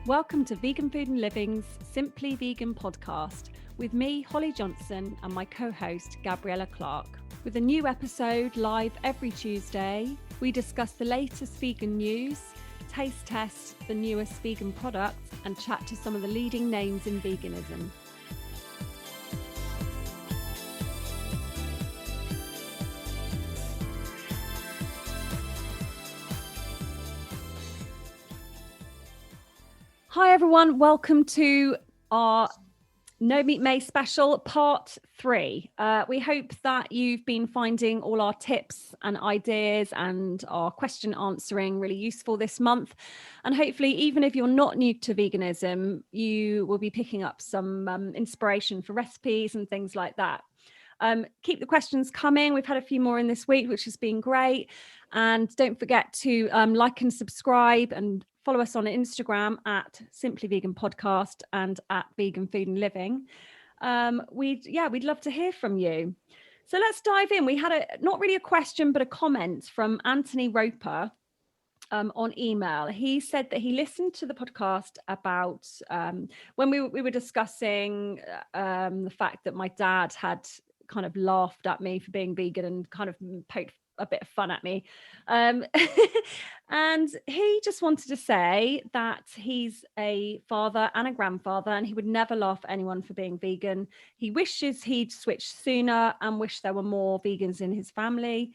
Welcome to Vegan Food and Living's Simply Vegan podcast with me, Holly Johnson, and my co-host, Gabriella Clark. With a new episode live every Tuesday, we discuss the latest vegan news, taste test the newest vegan products, and chat to some of the leading names in veganism. Hi everyone, welcome to our No Meat May special part 3. We hope that you've been finding all our tips and ideas and our question answering really useful this month. And hopefully, even if you're not new to veganism, you will be picking up some inspiration for recipes and things like that. Keep the questions coming. We've had a few more in this week, which has been great. And don't forget to like and subscribe and follow us on Instagram at Simply Vegan Podcast and at Vegan Food and Living. We'd love to hear from you. So let's dive in. We had not really a question, but a comment from Anthony Roper on email. He said that he listened to the podcast about when we were discussing the fact that my dad had kind of laughed at me for being vegan and kind of poked a bit of fun at me. And he just wanted to say that he's a father and a grandfather and he would never laugh at anyone for being vegan. He wishes he'd switched sooner and wish there were more vegans in his family.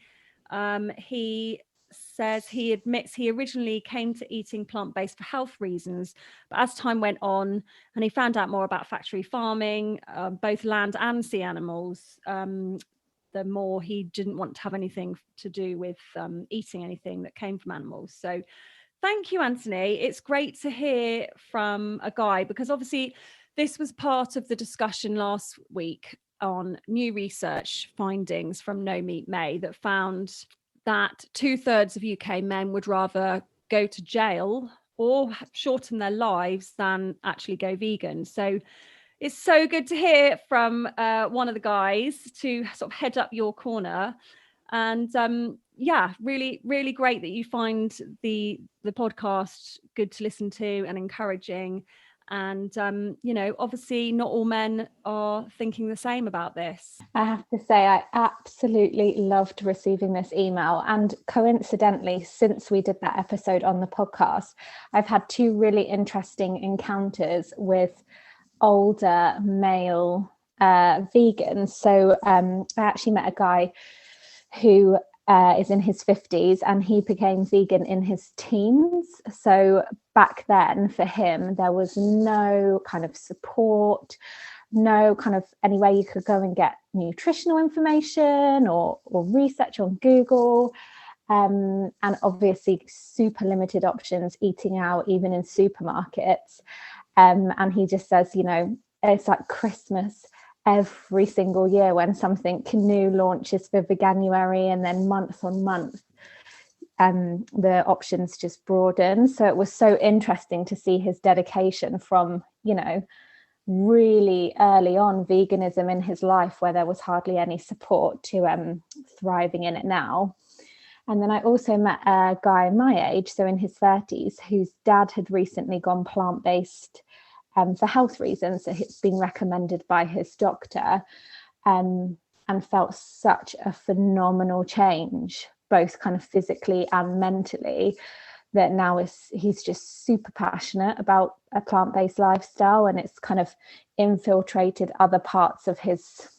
He says he admits he originally came to eating plant-based for health reasons, but as time went on and he found out more about factory farming, both land and sea animals, the more he didn't want to have anything to do with eating anything that came from animals. So thank you, Anthony. It's great to hear from a guy, because obviously this was part of the discussion last week on new research findings from No Meat May that found that 2/3 of UK men would rather go to jail or shorten their lives than actually go vegan. So it's so good to hear from one of the guys to sort of head up your corner. And really, really great that you find the podcast good to listen to and encouraging. And, obviously not all men are thinking the same about this. I have to say, I absolutely loved receiving this email. And coincidentally, since we did that episode on the podcast, I've had 2 really interesting encounters with older male vegans. So I actually met a guy who is in his 50s and he became vegan in his teens. So back then for him, there was no kind of support, no kind of anywhere you could go and get nutritional information or research on Google. And obviously super limited options eating out, even in supermarkets. And he just says, it's like Christmas every single year when something new launches for Veganuary, and then month on month, the options just broaden. So it was so interesting to see his dedication from, really early on veganism in his life, where there was hardly any support, to thriving in it now. And then I also met a guy my age, so in his 30s, whose dad had recently gone plant-based for health reasons. So it's been recommended by his doctor, and felt such a phenomenal change, both kind of physically and mentally, that now he's just super passionate about a plant-based lifestyle, and it's kind of infiltrated other parts of his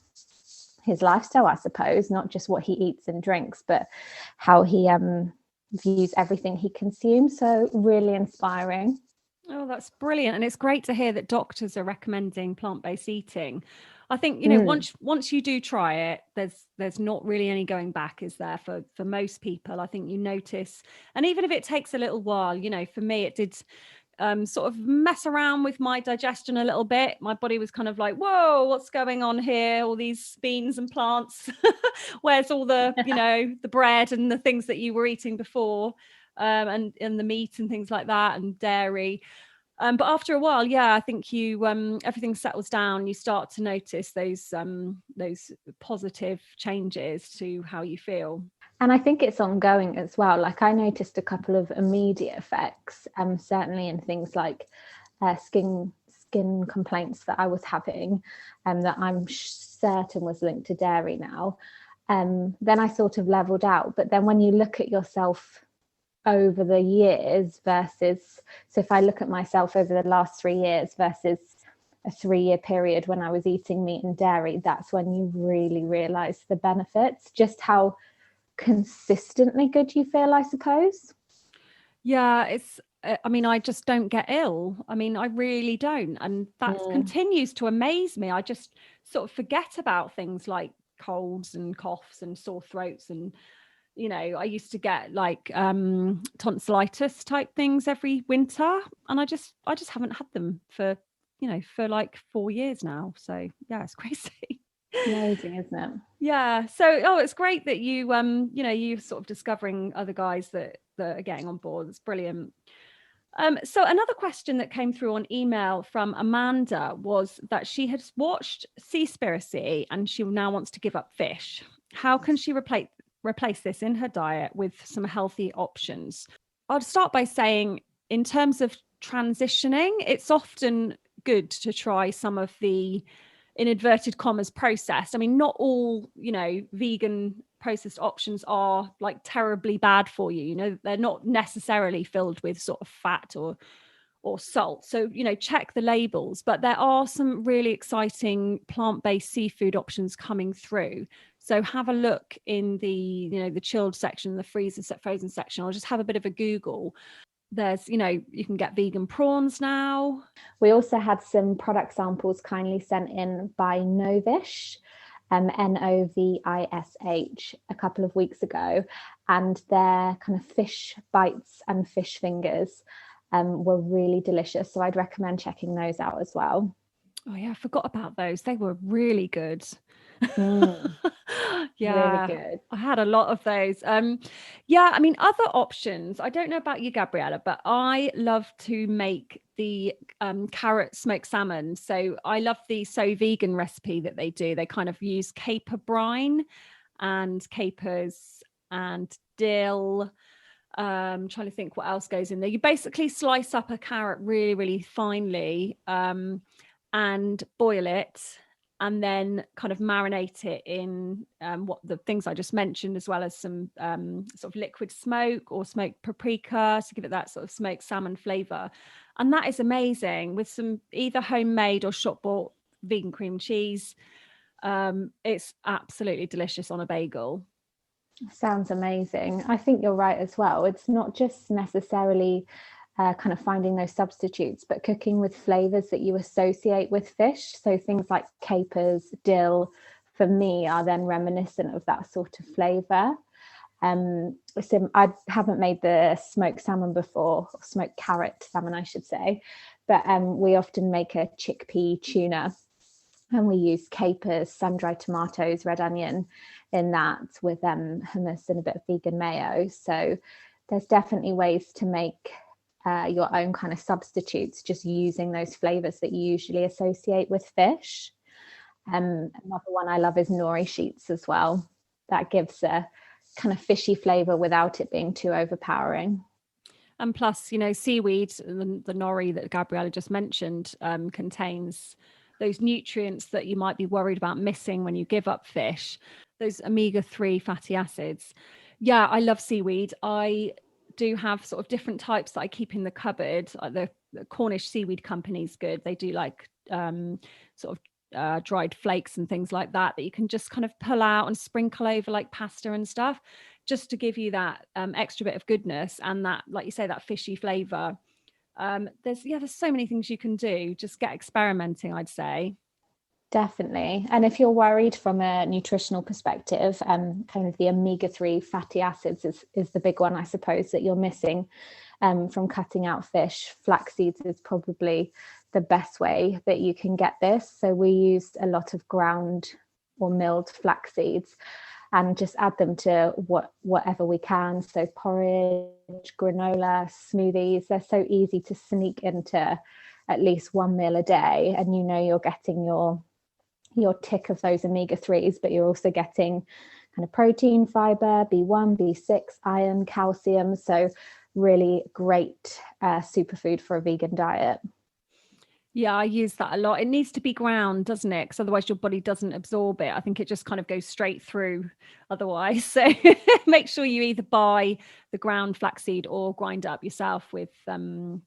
lifestyle, I suppose, not just what he eats and drinks, but how he views everything he consumes. So really inspiring. Oh, that's brilliant. And it's great to hear that doctors are recommending plant-based eating. I think, once you do try it, there's not really any going back, is there, for most people? I think you notice, and even if it takes a little while, for me, it did sort of mess around with my digestion a little bit. My body was kind of like, whoa, what's going on here? All these beans and plants. Where's all the, the bread and the things that you were eating before, and the meat and things like that, and dairy. But after a while, I think you everything settles down. You start to notice those positive changes to how you feel. And I think it's ongoing as well. Like I noticed a couple of immediate effects, certainly in things like skin complaints that I was having, that I'm certain was linked to dairy now. Then I sort of leveled out. But then when you look at yourself over the years versus, so if I look at myself over the last 3 years versus a 3-year period when I was eating meat and dairy, that's when you really realize the benefits, just how consistently good you feel, I suppose. Yeah, it's, I mean, I just don't get ill. I mean, I really don't. And that continues to amaze me. I just sort of forget about things like colds and coughs and sore throats. And, you know, I used to get like tonsillitis type things every winter. And I just haven't had them for, you know, for like 4 years now. So yeah, it's crazy. Amazing, isn't it? Yeah. So, it's great that you, you know, you're sort of discovering other guys that are getting on board. It's brilliant. So another question that came through on email from Amanda was that she had watched Seaspiracy and she now wants to give up fish. How can she replace this in her diet with some healthy options? I'll start by saying, in terms of transitioning, it's often good to try some of the, in inverted commas, processed. I mean, not all, you know, vegan processed options are like terribly bad for you. You know, they're not necessarily filled with sort of fat or salt. So, you know, check the labels, but there are some really exciting plant-based seafood options coming through. So have a look in the, you know, the chilled section, the frozen section, or just have a bit of a Google. There's, you know, you can get vegan prawns now. We also had some product samples kindly sent in by Novish, Novish, a couple of weeks ago, and their kind of fish bites and fish fingers were really delicious. So I'd recommend checking those out as well. Oh yeah, I forgot about those. They were really good. Really Yeah, good. I had a lot of those. Yeah, I mean, other options. I don't know about you, Gabriella, but I love to make the carrot smoked salmon. So I love the So Vegan recipe that they do. They kind of use caper brine and capers and dill. Trying to think what else goes in there. You basically slice up a carrot really, really finely, and boil it, and then kind of marinate it in what the things I just mentioned, as well as some sort of liquid smoke or smoked paprika to give it that sort of smoked salmon flavor. And that is amazing with some either homemade or shop bought vegan cream cheese. It's absolutely delicious on a bagel. Sounds amazing. I think you're right as well. It's not just necessarily kind of finding those substitutes, but cooking with flavors that you associate with fish. So things like capers, dill, for me, are then reminiscent of that sort of flavor. So I haven't made the smoked salmon before, or smoked carrot salmon, I should say, but we often make a chickpea tuna, and we use capers, sun-dried tomatoes, red onion in that, with hummus and a bit of vegan mayo. So there's definitely ways to make your own kind of substitutes, just using those flavors that you usually associate with fish. Another one I love is nori sheets as well. That gives a kind of fishy flavor without it being too overpowering. And plus, you know, seaweed, the nori that Gabriella just mentioned, contains those nutrients that you might be worried about missing when you give up fish, those omega-3 fatty acids. Yeah, I love seaweed. I do have sort of different types that I keep in the cupboard. The Cornish Seaweed Company's good. They do like sort of dried flakes and things like that you can just kind of pull out and sprinkle over like pasta and stuff, just to give you that extra bit of goodness and that, like you say, that fishy flavor. There's so many things you can do. Just get experimenting, I'd say. Definitely. And if you're worried from a nutritional perspective, kind of the omega-3 fatty acids is the big one, I suppose, that you're missing from cutting out fish. Flax seeds is probably the best way that you can get this. So we used a lot of ground or milled flax seeds and just add them to whatever we can. So porridge, granola, smoothies, they're so easy to sneak into at least one meal a day. And you know you're getting your tick of those omega-3s, but you're also getting kind of protein, fiber, B1, B6, iron, calcium. So really great superfood for a vegan diet. Yeah, I use that a lot. It needs to be ground, doesn't it? Because otherwise your body doesn't absorb it. I think it just kind of goes straight through otherwise. So make sure you either buy the ground flaxseed or grind it up yourself with the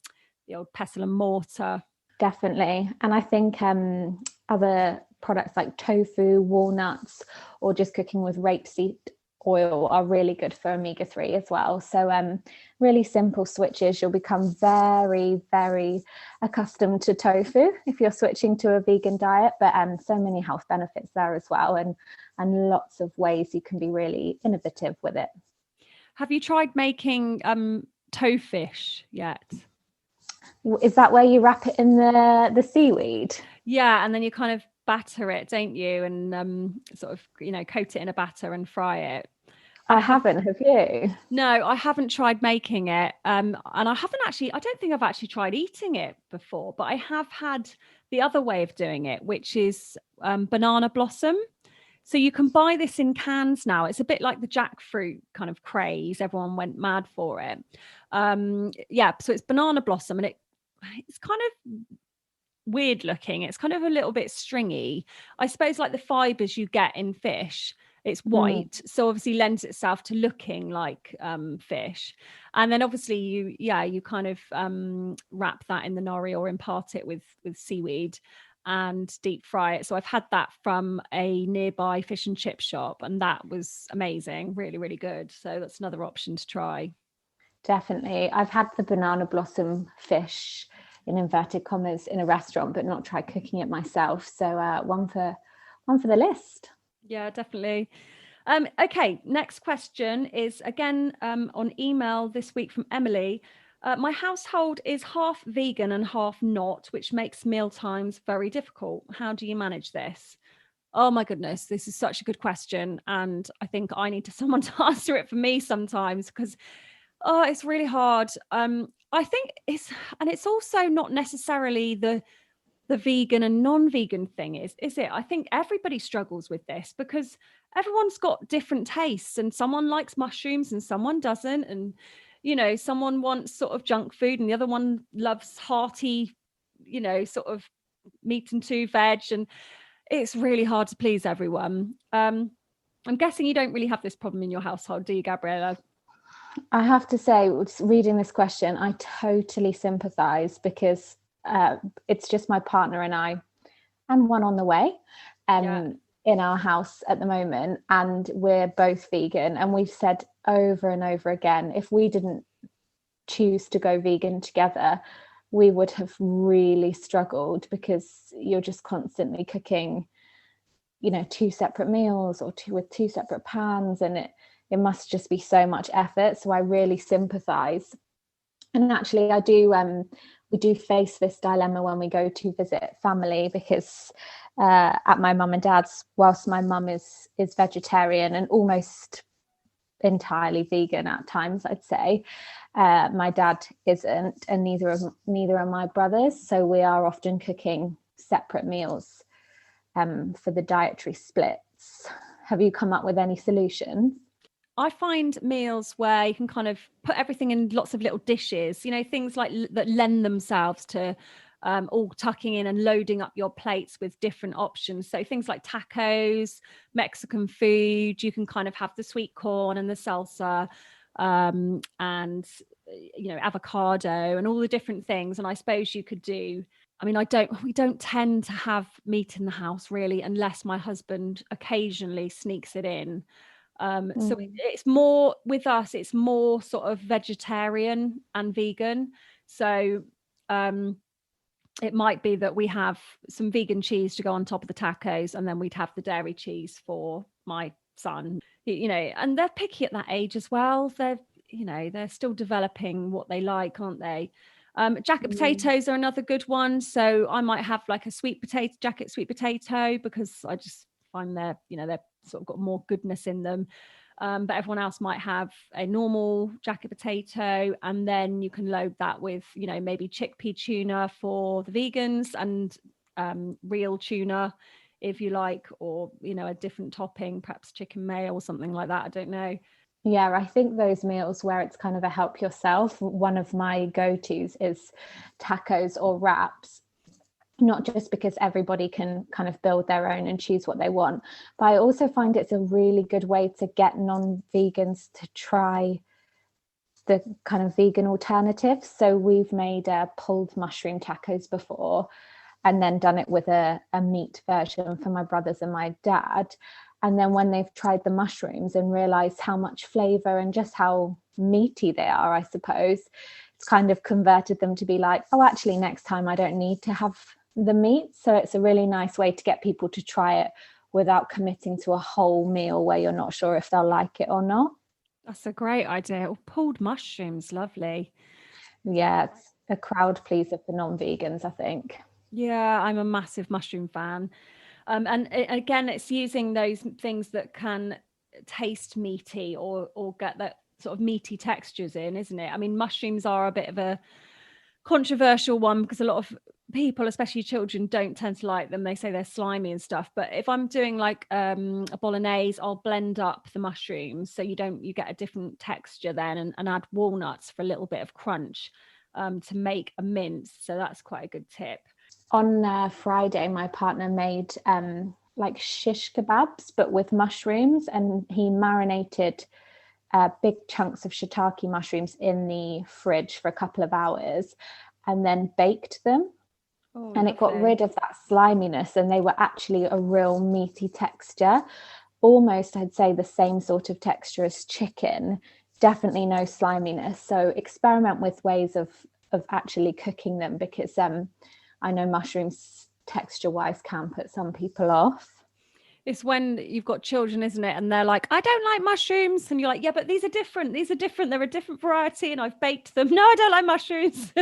old pestle and mortar. Definitely. And I think other products like tofu, walnuts, or just cooking with rapeseed oil are really good for omega-3 as well. So really simple switches. You'll become very, very accustomed to tofu if you're switching to a vegan diet, but so many health benefits there as well, and lots of ways you can be really innovative with it. Have you tried making tofish yet? Is that where you wrap it in the seaweed? Yeah, and then you kind of batter it, don't you? And sort of, coat it in a batter and fry it. I haven't, have you? No, I haven't tried making it. And I don't think I've actually tried eating it before, but I have had the other way of doing it, which is banana blossom. So you can buy this in cans now. It's a bit like the jackfruit kind of craze. Everyone went mad for it. So it's banana blossom, and it's kind of weird looking. It's kind of a little bit stringy. I suppose like the fibers you get in fish. It's white, so obviously lends itself to looking like fish. And then obviously you kind of wrap that in the nori or impart it with seaweed and deep fry it. So I've had that from a nearby fish and chip shop, and that was amazing, really, really good. So that's another option to try. Definitely. I've had the banana blossom fish in inverted commas in a restaurant, but not tried cooking it myself. So one for the list. Yeah, definitely. Okay, next question is again on email this week from Emily. My household is half vegan and half not, which makes meal times very difficult. How do you manage this? Oh my goodness, this is such a good question. And I think I need someone to answer it for me sometimes, because it's really hard. I think it's also not necessarily the vegan and non-vegan thing is it? I think everybody struggles with this because everyone's got different tastes, and someone likes mushrooms and someone doesn't, and someone wants sort of junk food and the other one loves hearty, sort of meat and two veg, and it's really hard to please everyone. I'm guessing you don't really have this problem in your household, do you, Gabriella? I have to say, reading this question, I totally sympathize, because it's just my partner and I, and one on the way, in our house at the moment, and we're both vegan. And we've said over and over again, if we didn't choose to go vegan together, we would have really struggled, because you're just constantly cooking, two separate meals or with two separate pans, and it must just be so much effort. So I really sympathize. And actually we do face this dilemma when we go to visit family, because at my mum and dad's, whilst my mum is vegetarian and almost entirely vegan at times, I'd say, my dad isn't, and neither are my brothers. So we are often cooking separate meals for the dietary splits. Have you come up with any solutions? I find meals where you can kind of put everything in lots of little dishes, things like that lend themselves to all tucking in and loading up your plates with different options. So things like tacos, Mexican food, you can kind of have the sweet corn and the salsa, and avocado and all the different things. And I suppose you could do, we don't tend to have meat in the house really, unless my husband occasionally sneaks it in. So it's more with us, it's more sort of vegetarian and vegan. So it might be that we have some vegan cheese to go on top of the tacos, and then we'd have the dairy cheese for my son, and they're picky at that age as well. They're still developing what they like, aren't they? Jacket potatoes are another good one. So I might have like a jacket sweet potato, because I just find they're sort of got more goodness in them. But everyone else might have a normal jacket potato, and then you can load that with, maybe chickpea tuna for the vegans, and real tuna if you like, or, a different topping, perhaps chicken mayo or something like that. I don't know. Yeah, I think those meals where it's kind of a help yourself, one of my go-tos is tacos or wraps. not just because everybody can kind of build their own and choose what they want, but I also find it's a really good way to get non-vegans to try the kind of vegan alternatives. So we've made pulled mushroom tacos before, and then done it with a meat version for my brothers and my dad. And then when they've tried the mushrooms and realized how much flavor and just how meaty they are, I suppose, it's kind of converted them to be like, oh, actually, next time I don't need to have the meat. So it's a really nice way to get people to try it without committing to a whole meal where you're not sure if they'll like it or not. That's a great idea. Oh, pulled mushrooms, lovely. Yeah, it's a crowd pleaser for non-vegans, I think. Yeah, I'm a massive mushroom fan. And again, it's using those things that can taste meaty or get that sort of meaty textures in, isn't it? I mean, mushrooms are a bit of a controversial one because a lot of people, especially children, don't tend to like them. They say they're slimy and stuff. But if I'm doing like a bolognese, I'll blend up the mushrooms so you get a different texture then, and add walnuts for a little bit of crunch to make a mince. So that's quite a good tip. On Friday, my partner made like shish kebabs, but with mushrooms, and he marinated big chunks of shiitake mushrooms in the fridge for a couple of hours and then baked them. Oh, and lovely. It got rid of that sliminess, and they were actually a real meaty texture, almost I'd say the same sort of texture as chicken, definitely no sliminess. So experiment with ways of actually cooking them, because I know mushrooms texture wise can put some people off. It's when you've got children, isn't it? And they're like, I don't like mushrooms. And you're like, yeah, but these are different. These are different. They're a different variety. And I've baked them. No, I don't like mushrooms.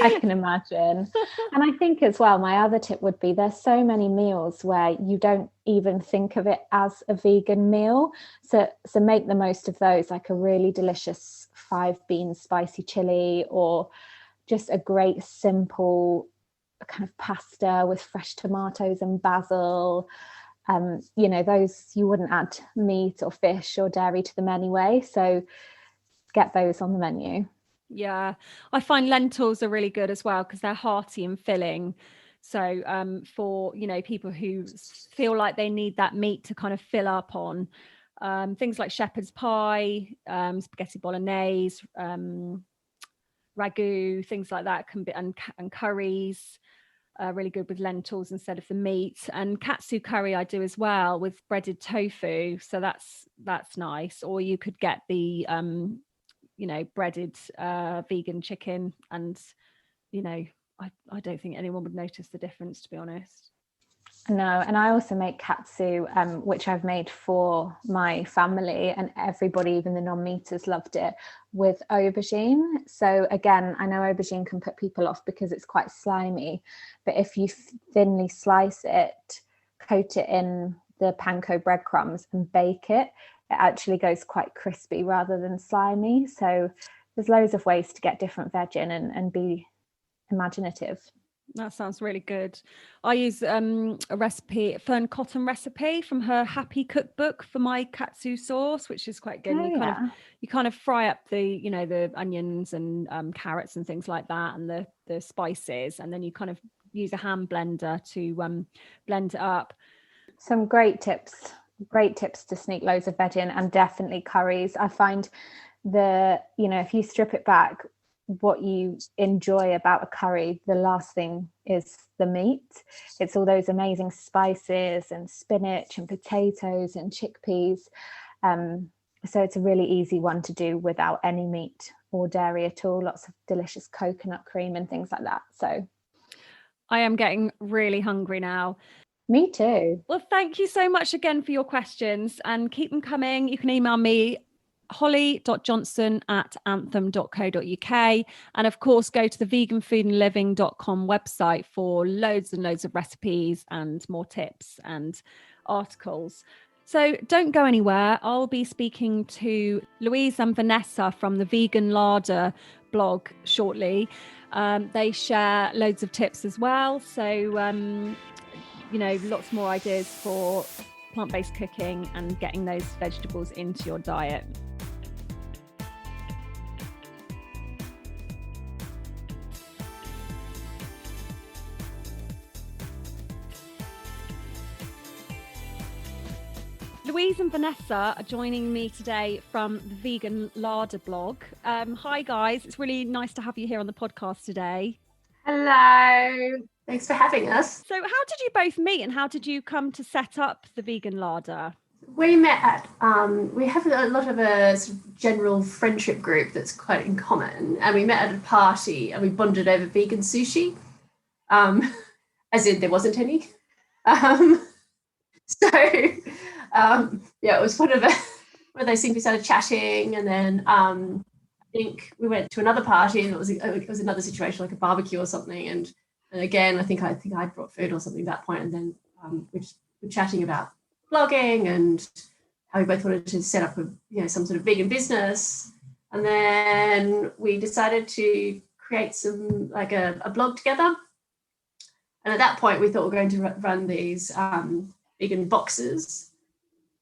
I can imagine. And I think as well, my other tip would be, there's so many meals where you don't even think of it as a vegan meal. So make the most of those, like a really delicious 5-bean spicy chili, or just a great simple kind of pasta with fresh tomatoes and basil. Those you wouldn't add meat or fish or dairy to them anyway, so get those on the menu. Yeah, I find lentils are really good as well because they're hearty and filling. So for people who feel like they need that meat to kind of fill up on, things like shepherd's pie, spaghetti bolognese, ragu, things like that can be, and curries. Really good with lentils instead of the meat. And katsu curry I do as well with breaded tofu, so that's nice. Or you could get the breaded vegan chicken, and I don't think anyone would notice the difference, to be honest. No, and I also make katsu, which I've made for my family, and everybody, even the non-meaters, loved it, with aubergine. So again, I know aubergine can put people off because it's quite slimy, but if you thinly slice it, coat it in the panko breadcrumbs and bake it, it actually goes quite crispy rather than slimy. So there's loads of ways to get different veg in and be imaginative. That sounds really good. I use a recipe, Fern Cotton recipe from her Happy Cookbook for my katsu sauce, which is quite good. Oh, You kind of fry up the the onions and carrots and things like that, and the spices, and then you kind of use a hand blender to blend it up. Some great tips to sneak loads of veg in, and definitely curries. I find if you strip it back, what you enjoy about a curry, the last thing is the meat. It's all those amazing spices and spinach and potatoes and chickpeas. So it's a really easy one to do without any meat or dairy at all. Lots of delicious coconut cream and things like that. So I am getting really hungry now. Me too. Well, thank you so much again for your questions, and keep them coming. You can email me holly.johnson@anthem.co.uk, and of course go to the veganfoodandliving.com website for loads and loads of recipes and more tips and articles. So don't go anywhere. I'll be speaking to Louise and Vanessa from the Vegan Larder blog shortly. They share loads of tips as well, so lots more ideas for plant-based cooking and getting those vegetables into your diet. Louise and Vanessa are joining me today from the Vegan Larder blog. Hi guys, it's really nice to have you here on the podcast today. Hello, thanks for having us. So how did you both meet and how did you come to set up the Vegan Larder? We met at, we have a lot of a sort of general friendship group that's quite in common, and we met at a party and we bonded over vegan sushi, as in there wasn't any. It was one of those things. We started chatting, and then I think we went to another party, and it was another situation like a barbecue or something. And again, I think I brought food or something at that point, and then we were chatting about blogging and how we both wanted to set up some sort of vegan business. And then we decided to create some like a blog together. And at that point, we thought we were going to run these vegan boxes.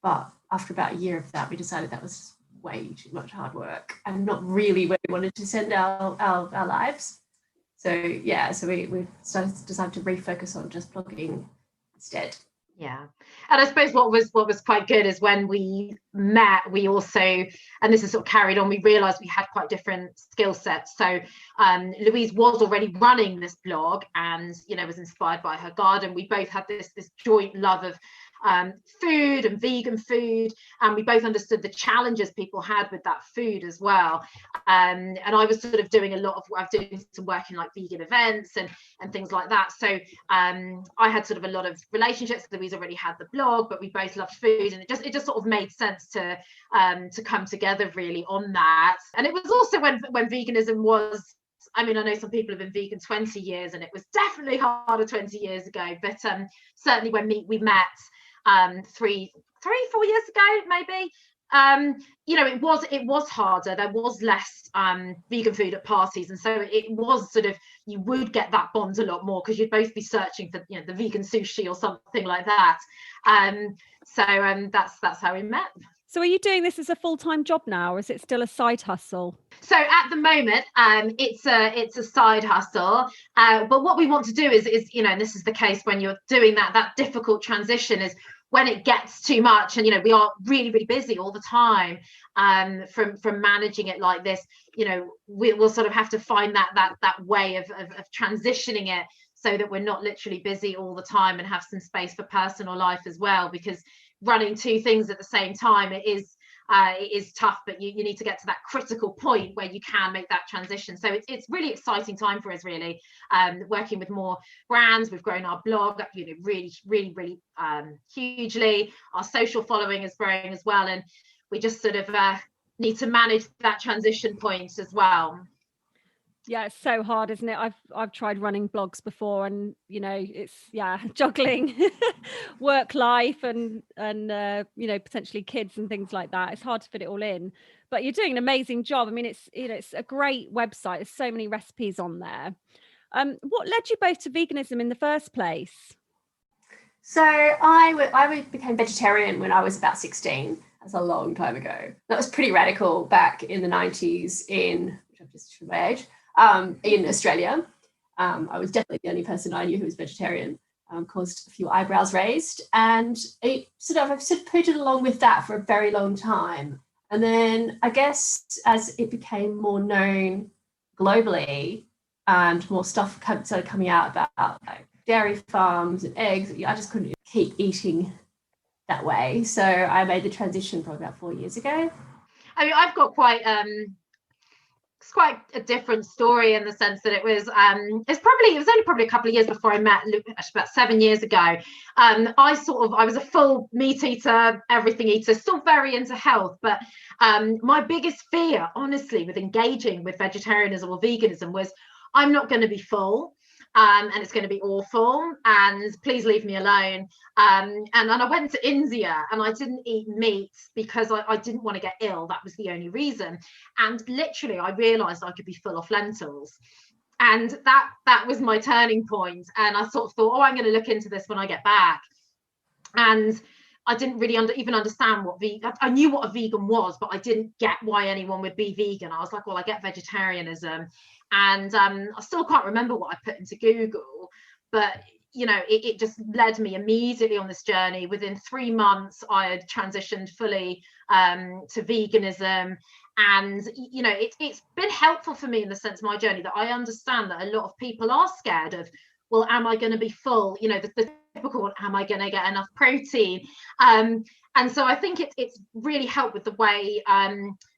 But after about a year of that, we decided that was way too much hard work and not really where we wanted to send our lives. So we decided to refocus on just blogging instead. Yeah, and I suppose what was quite good is when we met, we also, and this is sort of carried on, we realised we had quite different skill sets. So Louise was already running this blog and was inspired by her garden. We both had this joint love of food and vegan food, and we both understood the challenges people had with that food as well. And I was sort of doing some work in like vegan events and things like that. So I had sort of a lot of relationships. Louise already had the blog, but we both loved food, and it just sort of made sense to come together really on that. And it was also when veganism was, I mean, I know some people have been vegan 20 years, and it was definitely harder 20 years ago, but certainly when we met 4 years ago, maybe, it was harder. There was less vegan food at parties, and so it was sort of, you would get that bond a lot more because you'd both be searching for the vegan sushi or something like that. That's how we met. So are you doing this as a full-time job now, or is it still a side hustle? So at the moment, it's a side hustle. But what we want to do is and this is the case when you're doing that difficult transition, is when it gets too much, and we are really, really busy all the time, from managing it like this, we'll sort of have to find that way of transitioning it so that we're not literally busy all the time and have some space for personal life as well, because running two things at the same time, it is tough, but you need to get to that critical point where you can make that transition. So it's really exciting time for us, really, working with more brands. We've grown our blog, really, really, really hugely. Our social following is growing as well, and we just sort of need to manage that transition point as well. Yeah, it's so hard, isn't it? I've tried running blogs before, and it's juggling work life and potentially kids and things like that. It's hard to fit it all in, but you're doing an amazing job. I mean, it's a great website. There's so many recipes on there. What led you both to veganism in the first place? So I became vegetarian when I was about 16. That's a long time ago. That was pretty radical back in the 90s which I'm just from my age. In Australia. I was definitely the only person I knew who was vegetarian. Caused a few eyebrows raised, and I've sort of pooted along with that for a very long time. And then I guess as it became more known globally and more stuff started coming out about like dairy farms and eggs, I just couldn't keep eating that way. So I made the transition probably about 4 years ago. I mean, I've got quite a different story in the sense that it was only probably a couple of years before I met Luke, about 7 years ago. I was a full meat eater, everything eater, still very into health, but my biggest fear, honestly, with engaging with vegetarianism or veganism was, I'm not going to be full. And it's going to be awful, and please leave me alone. And then I went to India, and I didn't eat meat because I didn't want to get ill. That was the only reason. And literally, I realized I could be full of lentils, and that was my turning point. And I sort of thought, I'm going to look into this when I get back. And I didn't really even understand what vegan. I knew what a vegan was, but I didn't get why anyone would be vegan. I was like, well, I get vegetarianism. And I still can't remember what I put into Google, but you know, it just led me immediately on this journey. Within 3 months, I had transitioned fully to veganism. And, you know, it's been helpful for me in the sense of my journey that I understand that a lot of people are scared of, well, am I going to be full? You know, the typical one, am I going to get enough protein? And so I think it's really helped with the way,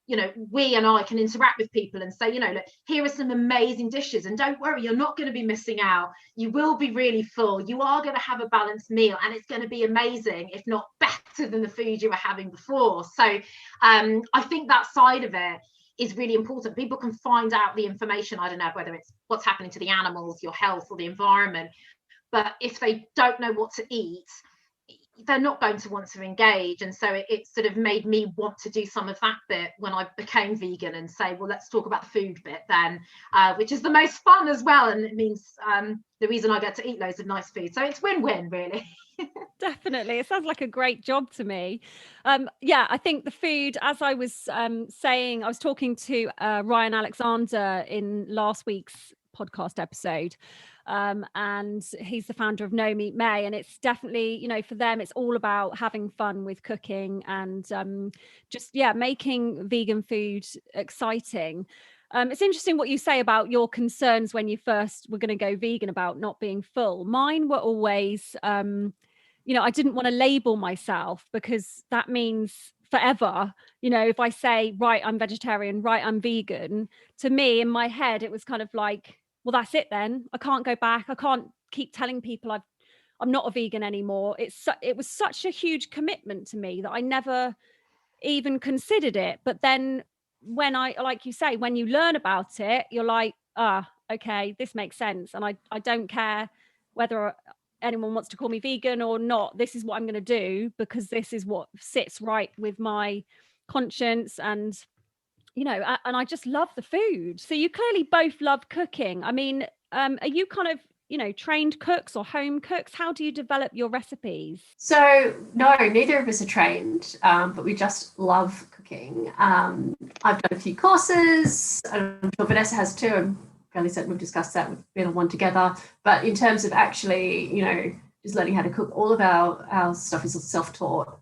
you know, we and I can interact with people and say, you know, look, here are some amazing dishes, and don't worry, you're not going to be missing out. You will be really full. You are going to have a balanced meal, and it's going to be amazing, if not better than the food you were having before. So I think that side of it is really important. People can find out the information, I don't know whether it's what's happening to the animals, your health, or the environment, but if they don't know what to eat, they're not going to want to engage. And so it sort of made me want to do some of that bit when I became vegan, and say, well, let's talk about the food bit then, which is the most fun as well, and it means the reason I get to eat loads of nice food. So it's win-win, really. Definitely. It sounds like a great job to me. Yeah, I think the food, as I was saying, I was talking to Ryan Alexander in last week's podcast episode, and he's the founder of No Meat May, and it's definitely, you know, for them it's all about having fun with cooking and just making vegan food exciting. It's interesting what you say about your concerns when you first were going to go vegan about not being full. Mine were always you know, I didn't want to label myself, because that means forever. You know, if I say, right, I'm vegetarian, right, I'm vegan, to me in my head, it was kind of like, well, that's it then. I can't go back. I can't keep telling people I'm not a vegan anymore. It was such a huge commitment to me that I never even considered it. But then when like you say, when you learn about it, you're like, okay, this makes sense. And I don't care whether anyone wants to call me vegan or not. This is what I'm going to do, because this is what sits right with my conscience. And, you know, and I just love the food. So you clearly both love cooking. I mean, are you kind of, you know, trained cooks or home cooks? How do you develop your recipes? So no, neither of us are trained, but we just love cooking. I've done a few courses. I'm sure Vanessa has too. I'm fairly certain we've discussed that. We've been on one together. But in terms of actually, you know, just learning how to cook, all of our stuff is self-taught.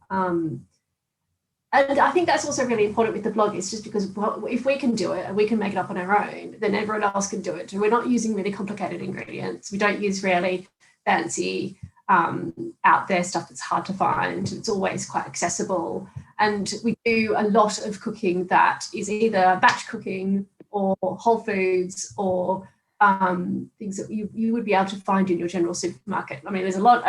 And I think that's also really important with the blog. It's just because, well, if we can do it and we can make it up on our own, then everyone else can do it. We're not using really complicated ingredients. We don't use really fancy out there stuff that's hard to find. It's always quite accessible. And we do a lot of cooking that is either batch cooking or whole foods or things that you would be able to find in your general supermarket. I mean, there's a lot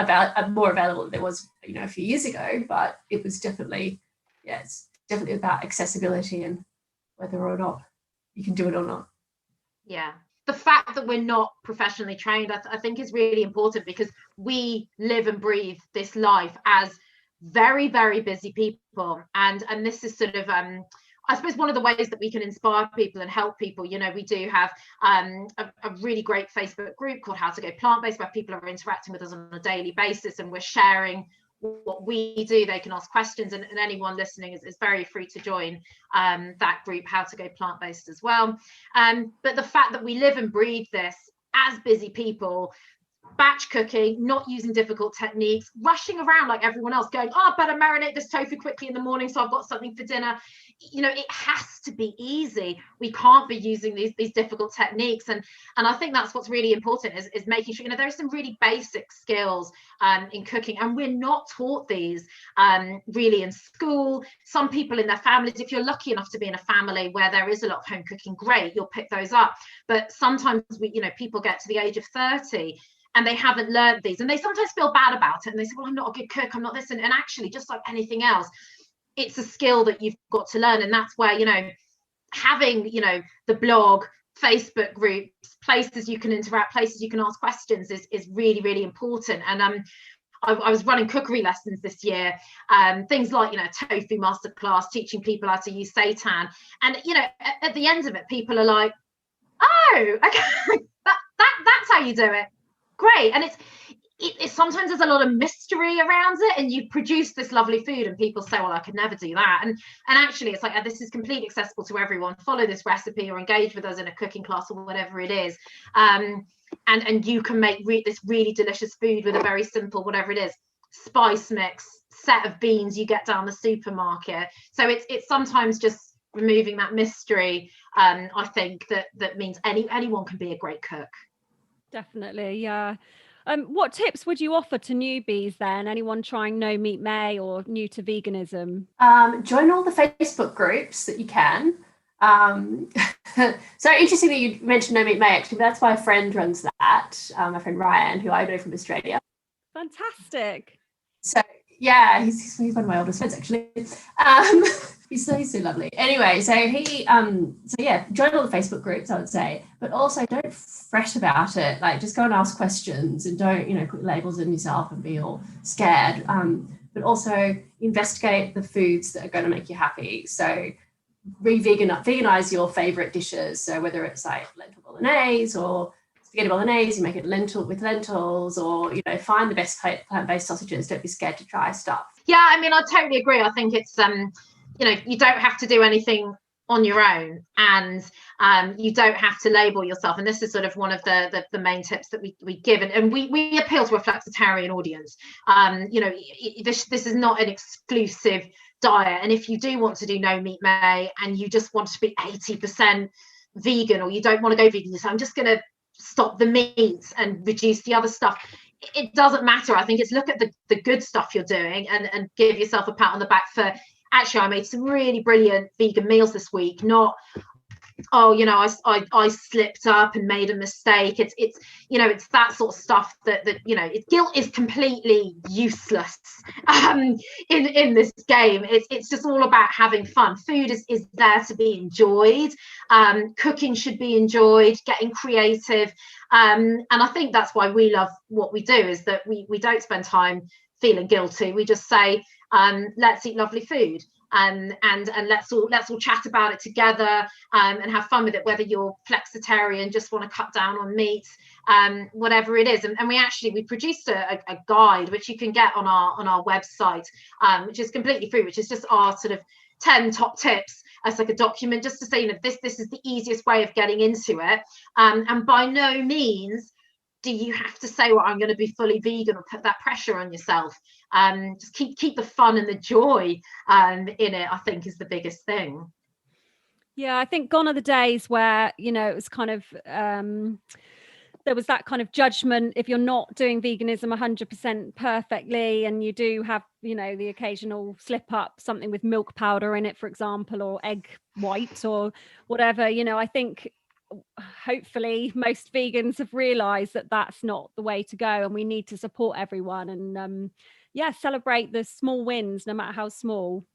more available than there was, you know, a few years ago, but it was definitely, it's definitely about accessibility and whether or not you can do it or not. Yeah. The fact that we're not professionally trained, I think is really important, because we live and breathe this life as very, very busy people. And this is sort of, I suppose, one of the ways that we can inspire people and help people. You know, we do have a really great Facebook group called How to Go Plant-Based, where people are interacting with us on a daily basis, and we're sharing what we do. They can ask questions, and anyone listening is very free to join that group, How to Go Plant-Based, as well. But the fact that we live and breathe this as busy people, batch cooking, not using difficult techniques, rushing around like everyone else, going, I better marinate this tofu quickly in the morning so I've got something for dinner. You know, it has to be easy. We can't be using these difficult techniques. And I think that's what's really important, is making sure, you know, there's some really basic skills in cooking, and we're not taught these really in school. Some people in their families, if you're lucky enough to be in a family where there is a lot of home cooking, great, you'll pick those up. But sometimes people get to the age of 30 and they haven't learned these, and they sometimes feel bad about it, and they say, well, I'm not a good cook, I'm not this. And actually, just like anything else, it's a skill that you've got to learn. And that's where, you know, having, you know, the blog, Facebook groups, places you can interact, places you can ask questions is really, really important. And I was running cookery lessons this year, things like, you know, tofu masterclass, teaching people how to use seitan. And, you know, at the end of it, people are like, oh, okay, that's how you do it. Great. And it's sometimes there's a lot of mystery around it, and you produce this lovely food and people say, well, I could never do that. And actually it's like, this is completely accessible to everyone. Follow this recipe or engage with us in a cooking class or whatever it is. and you can make this really delicious food with a very simple, whatever it is, spice mix, set of beans you get down the supermarket. So it's sometimes just removing that mystery. I think that means anyone can be a great cook. Definitely, yeah. What tips would you offer to newbies then? Anyone trying No Meat May or new to veganism? Join all the Facebook groups that you can. So interesting that you mentioned No Meat May, actually. That's my friend runs that, my friend Ryan, who I know from Australia. Fantastic. So yeah, he's one of my oldest friends, actually. He's so lovely. Anyway, so join all the Facebook groups, I would say, but also don't fret about it. Like, just go and ask questions and don't, put labels on yourself and be all scared. But also investigate the foods that are going to make you happy. So veganize your favorite dishes. So whether it's like lentil bolognese or spaghetti bolognese, you make it with lentils, or find the best plant-based sausages. Don't be scared to try stuff. Yeah, I mean, I totally agree. I think it's you don't have to do anything on your own, and you don't have to label yourself. And this is sort of one of the main tips that we give, and we appeal to a flexitarian audience. This is not an exclusive diet, and if you do want to do No Meat May and you just want to be 80% vegan, or you don't want to go vegan, so I'm just going to stop the meat and reduce the other stuff, it doesn't matter. I think it's look at the good stuff you're doing and give yourself a pat on the back for, actually, I made some really brilliant vegan meals this week, not, I slipped up and made a mistake. It's that sort of stuff that guilt is completely useless in this game. It's just all about having fun. Food is there to be enjoyed. Cooking should be enjoyed, getting creative. And I think that's why we love what we do, is that we don't spend time feeling guilty. We just say, let's eat lovely food. And let's all chat about it together, and have fun with it, whether you're flexitarian, just want to cut down on meat, whatever it is. And we produced a guide which you can get on our website, which is completely free, which is just our sort of 10 top tips as like a document, just to say, this is the easiest way of getting into it. And by no means do you have to say, well, I'm going to be fully vegan, or put that pressure on yourself. Just keep the fun and the joy in it, I think, is the biggest thing. Yeah, I think gone are the days where, it was kind of, there was that kind of judgment if you're not doing veganism 100% perfectly, and you do have, the occasional slip up, something with milk powder in it, for example, or egg white or whatever. I think hopefully most vegans have realized that that's not the way to go, and we need to support everyone and celebrate the small wins, no matter how small.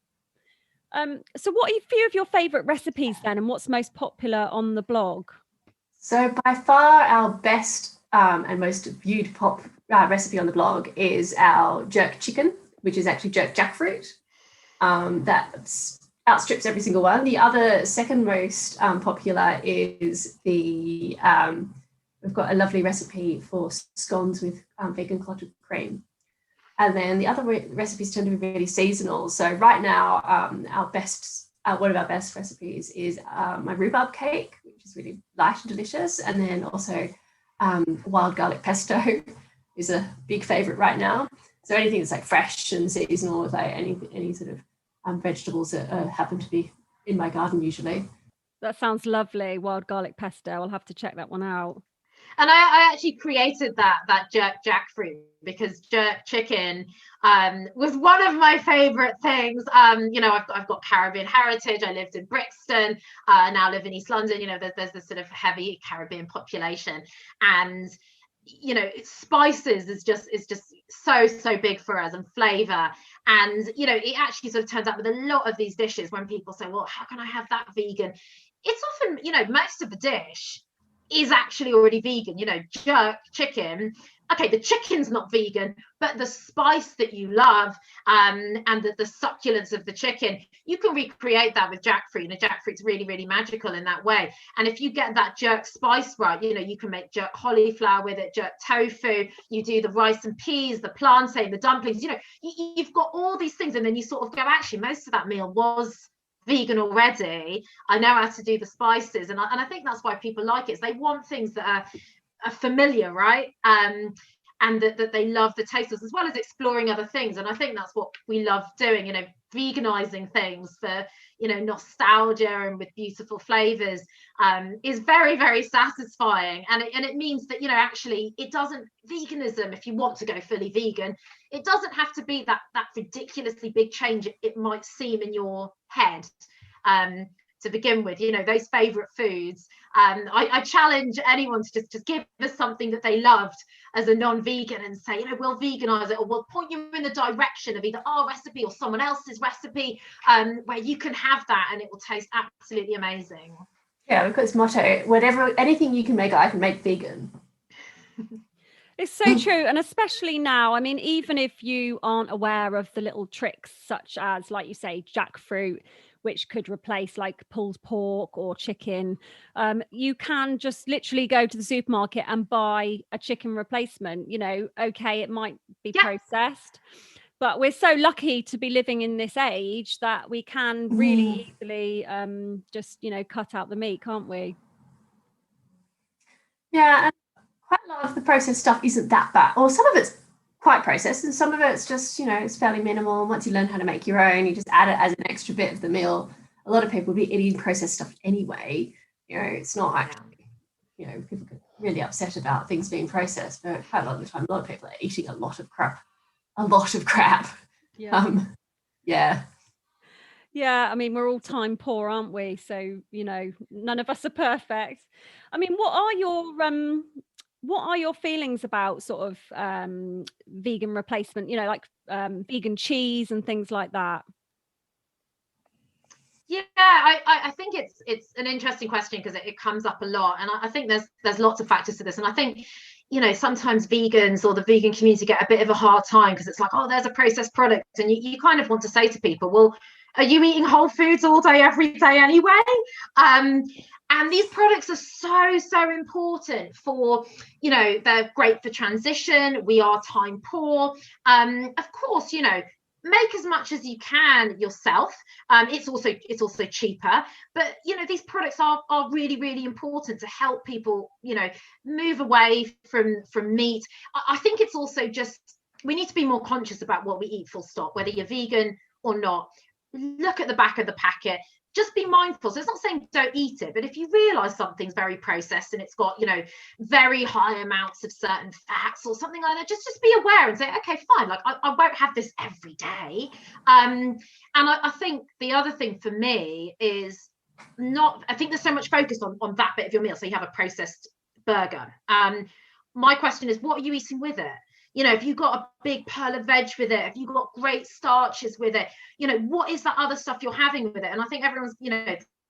So what are a few of your favorite recipes then, and what's most popular on the blog? So by far our best and most viewed recipe on the blog is our jerk chicken, which is actually jerk jackfruit. That outstrips every single one. The other second most popular is we've got a lovely recipe for scones with vegan clotted cream. And then the other recipes tend to be really seasonal. So right now, one of our best recipes is my rhubarb cake, which is really light and delicious. And then also wild garlic pesto is a big favorite right now. So anything that's like fresh and seasonal, with like any sort of vegetables that happen to be in my garden usually. That sounds lovely. Wild garlic pesto. I'll have to check that one out. And I actually created that jerk jackfruit because jerk chicken was one of my favorite things. I've got Caribbean heritage. I lived in Brixton, now live in East London. There's this sort of heavy Caribbean population, and spices is just so big for us, and flavor. And it actually sort of turns out with a lot of these dishes, when people say, well, how can I have that vegan, it's often most of the dish is actually already vegan. Jerk chicken, okay, the chicken's not vegan, but the spice that you love and the succulence of the chicken, you can recreate that with jackfruit. Jackfruit's really, really magical in that way. And if you get that jerk spice right, you can make jerk cauliflower with it, jerk tofu, you do the rice and peas, the plantain, the dumplings, you've got all these things, and then you sort of go, actually, most of that meal was vegan already. I know how to do the spices, and I think that's why people like it. Is they want things that familiar, right? And that they love the taste as well as exploring other things. And I think that's what we love doing, veganizing things for, nostalgia and with beautiful flavors, is very, very satisfying. And it means that, actually it doesn't, veganism, if you want to go fully vegan, it doesn't have to be that ridiculously big change it might seem in your head. To begin with, those favorite foods. I challenge anyone to just give us something that they loved as a non-vegan and say, we'll veganize it, or we'll point you in the direction of either our recipe or someone else's recipe, where you can have that and it will taste absolutely amazing. Yeah, we've got this motto, anything you can make, I can make vegan. It's so true. And especially now, I mean, even if you aren't aware of the little tricks, such as, like you say, jackfruit, which could replace like pulled pork or chicken, you can just literally go to the supermarket and buy a chicken replacement. Okay, it might be processed, but we're so lucky to be living in this age that we can really easily just, cut out the meat, can't we? Yeah, and quite a lot of the processed stuff isn't that bad, or some of it's quite processed and some of it's just, it's fairly minimal. And once you learn how to make your own, you just add it as an extra bit of the meal. A lot of people will be eating processed stuff anyway. It's not actually, people get really upset about things being processed, but quite a lot of the time, a lot of people are eating a lot of crap. Yeah. Yeah, I mean, we're all time poor, aren't we? So, none of us are perfect. I mean, what are your feelings about sort of vegan replacement, like vegan cheese and things like that? Yeah, I think it's an interesting question because it comes up a lot, and I think there's lots of factors to this. And I think, sometimes vegans or the vegan community get a bit of a hard time because it's like, oh, there's a processed product, and you kind of want to say to people, well, are you eating whole foods all day every day anyway? And these products are so important for, they're great for transition. We are time poor. Of course, make as much as you can yourself. It's also cheaper, but these products are really, really important to help people, move away from meat. I think it's also just, we need to be more conscious about what we eat, full stop, whether you're vegan or not. Look at the back of the packet. Just be mindful. So it's not saying don't eat it, but if you realize something's very processed and it's got, very high amounts of certain fats or something like that, just be aware and say, okay, fine, like I won't have this every day. And I think the other thing for me is I think there's so much focus on that bit of your meal. So you have a processed burger. My question is, what are you eating with it? If you've got a big pile of veg with it, if you've got great starches with it, what is that other stuff you're having with it? And I think everyone's,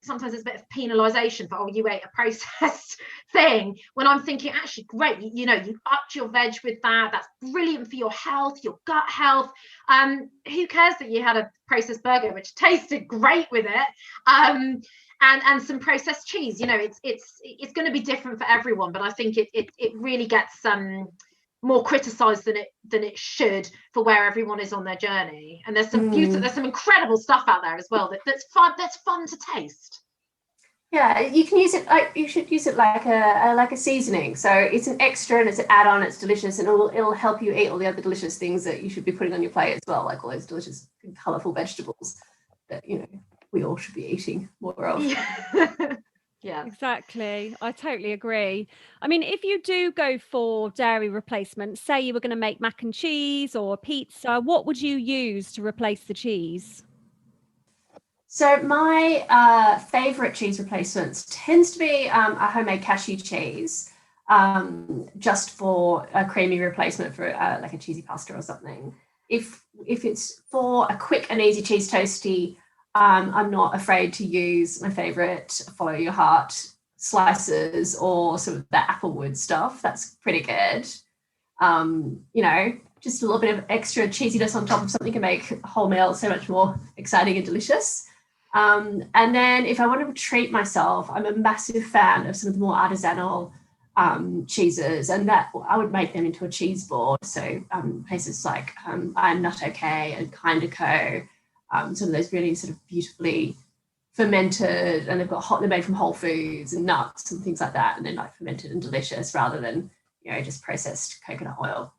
sometimes there's a bit of penalization for, oh, you ate a processed thing, when I'm thinking, actually, great, you upped your veg with that. That's brilliant for your health, your gut health. Who cares that you had a processed burger, which tasted great with it? And some processed cheese, it's going to be different for everyone, but I think it really gets more criticized than it should for where everyone is on their journey. And there's some there's some incredible stuff out there as well that's fun to taste. Yeah, you can use it you should use it like a seasoning. So it's an extra and it's an add-on. It's delicious, and it'll help you eat all the other delicious things that you should be putting on your plate as well, like all those delicious, colorful vegetables that we all should be eating more of. Yeah, exactly. I totally agree. I mean, if you do go for dairy replacement, say you were going to make mac and cheese or pizza, what would you use to replace the cheese? So my favorite cheese replacements tends to be a homemade cashew cheese, just for a creamy replacement for like a cheesy pasta or something. If it's for a quick and easy cheese toasty, I'm not afraid to use my favorite follow your heart slices or sort of the applewood stuff. That's pretty good. Just a little bit of extra cheesiness on top of something can make a whole meal so much more exciting and delicious. And then if I want to treat myself, I'm a massive fan of some of the more artisanal cheeses, and that I would make them into a cheese board. So places like I'm Not Okay and Kinda Co. Some of those really sort of beautifully fermented, and they're made from whole foods and nuts and things like that, and then like fermented and delicious rather than, you know, just processed coconut oil.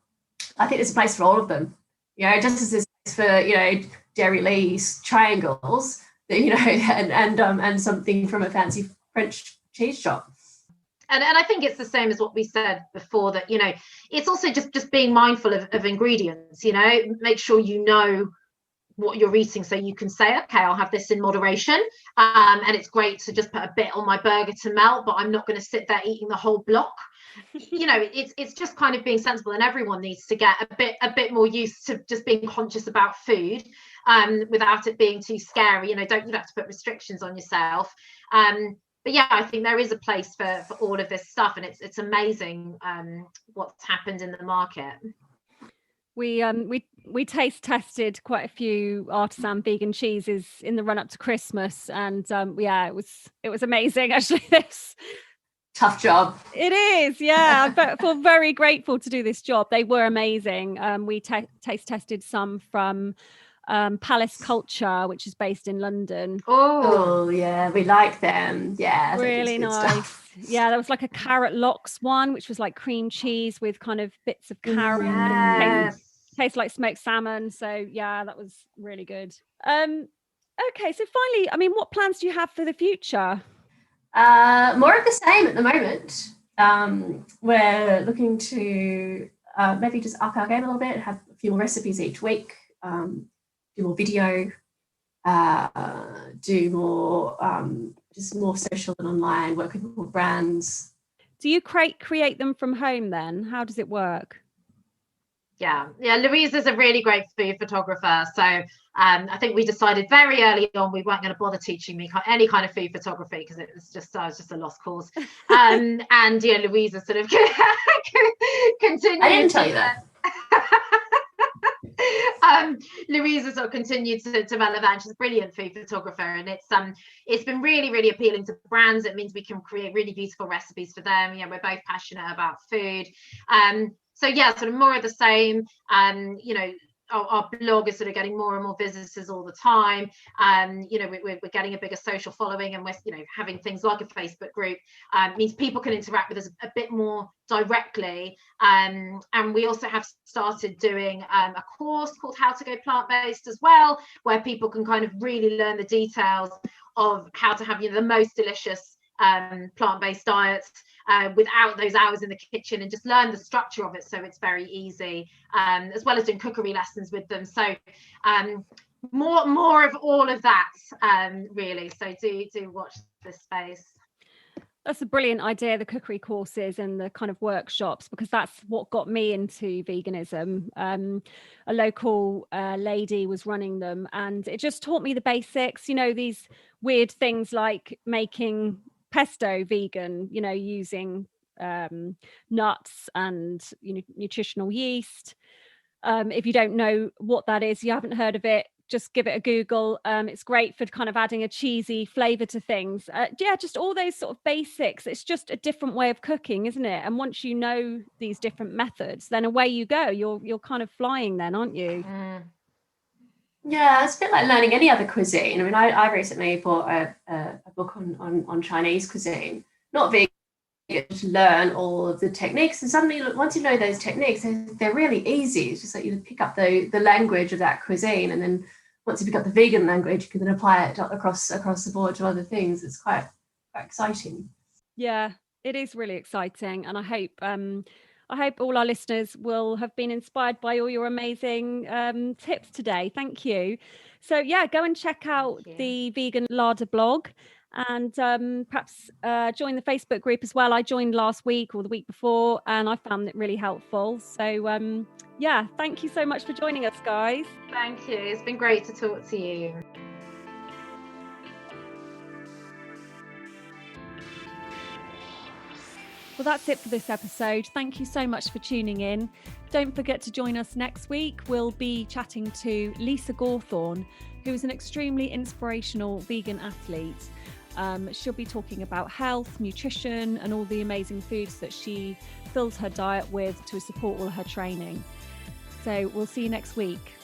I think there's a place for all of them, you know, just as there's a place for, you know, Dairy Lee's triangles, you know, and something from a fancy French cheese shop. And I think it's the same as what we said before, that, you know, it's also just being mindful of ingredients, you know, make sure you know what you're eating, so you can say, okay, I'll have this in moderation, and it's great to just put a bit on my burger to melt, but I'm not going to sit there eating the whole block. You know, it's just kind of being sensible, and everyone needs to get a bit more used to just being conscious about food, without it being too scary. You know, you don't have to put restrictions on yourself. But yeah, I think there is a place for all of this stuff, and it's amazing what's happened in the market. We taste tested quite a few Artisan vegan cheeses in the run up to Christmas, and yeah, it was amazing actually. This tough job. It is, yeah. I feel very grateful to do this job. They were amazing. We taste tested some from Palace Culture, which is based in London. Oh yeah, we like them. Yeah, really nice stuff. Yeah, there was like a carrot lox one, which was like cream cheese with kind of bits of carrot. Yes. Tastes like smoked salmon. So yeah, that was really good. Okay, so finally, I mean, what plans do you have for the future? More of the same at the moment. We're looking to maybe just up our game a little bit, have a few more recipes each week, do more video, do more just more social and online, work with more brands. Do you create them from home then? How does it work? Yeah, Louise is a really great food photographer, so I think we decided very early on we weren't going to bother teaching me any kind of food photography, because it was just a lost cause. And yeah, Louise has sort of continued. I didn't tell you that. Louise has sort of continued to develop that, and she's a brilliant food photographer, and it's been really, really appealing to brands. It means we can create really beautiful recipes for them. You know, we're both passionate about food. So yeah, sort of more of the same. You know, our blog is sort of getting more and more visitors all the time. You know, we're getting a bigger social following, and we're, you know, having things like a Facebook group means people can interact with us a bit more directly. And we also have started doing a course called How to Go Plant-Based as well, where people can kind of really learn the details of how to have, you know, the most delicious plant-based diets without those hours in the kitchen, and just learn the structure of it, so it's very easy, as well as doing cookery lessons with them. So more of all of that, really. So do watch this space. That's a brilliant idea, the cookery courses and the kind of workshops, because that's what got me into veganism. A local lady was running them, and it just taught me the basics, you know, these weird things like making pesto vegan, you know, using nuts and, you know, nutritional yeast. If you don't know what that is, you haven't heard of it, just give it a Google. It's great for kind of adding a cheesy flavor to things. Yeah, just all those sort of basics. It's just a different way of cooking, isn't it? And once you know these different methods, then away you go. You're kind of flying then, aren't you? Yeah, it's a bit like learning any other cuisine. I mean, I recently bought a book on Chinese cuisine, not vegan, to learn all of the techniques. And suddenly, once you know those techniques, they're really easy. It's just like you pick up the language of that cuisine, and then once you pick up the vegan language, you can then apply it across the board to other things. It's quite exciting. Yeah, it is really exciting, and I hope all our listeners will have been inspired by all your amazing tips today. Thank you. So yeah, go and check out the Vegan Larder blog, and perhaps join the Facebook group as well. I joined last week or the week before, and I found it really helpful. So yeah, thank you so much for joining us, guys. Thank you. It's been great to talk to you. Well, that's it for this episode. Thank you so much for tuning in. Don't forget to join us next week. We'll be chatting to Lisa Gawthorne, who is an extremely inspirational vegan athlete. She'll be talking about health, nutrition, and all the amazing foods that she fills her diet with to support all her training. So we'll see you next week.